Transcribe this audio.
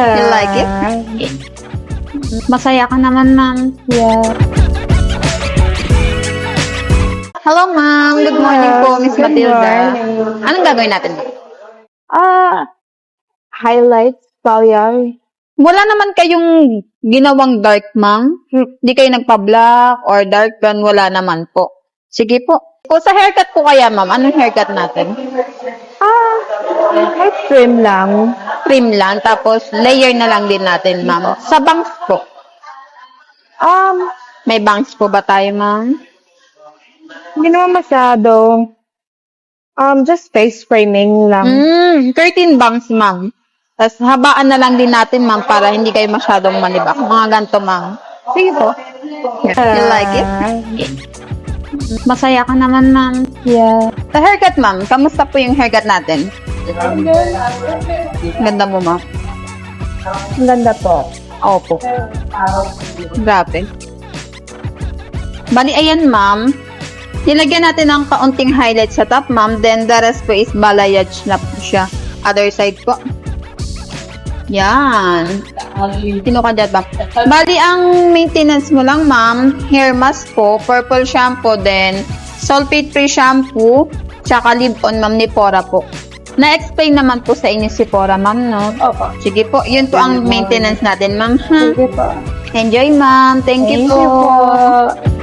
You like it? Masaya ka naman, ma'am. Yeah. Hello, ma'am. Good morning po, Miss Good Matilda. morning. Anong gagawin natin? Highlights, Palyar. Wala naman kayong ginawang dark, ma'am? Hindi kayo nagpa-black or dark brown? Wala naman po. Sige po. Kung sa haircut po kaya, ma'am, anong haircut natin? Head trim lang. Trim lang, tapos layer na lang din natin, ma'am. Sa bangs po. May bangs po ba tayo, ma'am? Hindi naman masyado. Just face framing lang. 13 bangs, ma'am. Tapos habaan na lang din natin, ma'am, para hindi kayo masyadong manibak. Mga ganito, ma'am. Sige po. You like it? Masaya ka naman, ma'am. Yeah. Sa haircut, ma'am, kamusta po yung haircut natin? Ganda mo, ma'am. Ang ganda po. Opo. Grabe. Bali, ayan, ma'am. Nilagyan natin ng kaunting highlight sa top, ma'am. Then, the rest po is balayage na po siya. Other side po. Yan. Sino ka dyan, ma'am? Bali, ang maintenance mo lang, ma'am, hair mask po, purple shampoo, then sulfate-free shampoo, tsaka leave-on, ma'am, ni Pora po. Na-explain naman po sa inyo si Pora, ma'am, no? Opo. Sige po, yun po ang maintenance natin, ma'am, ha? Sige po. Enjoy, ma'am. Thank you Thank you po. po.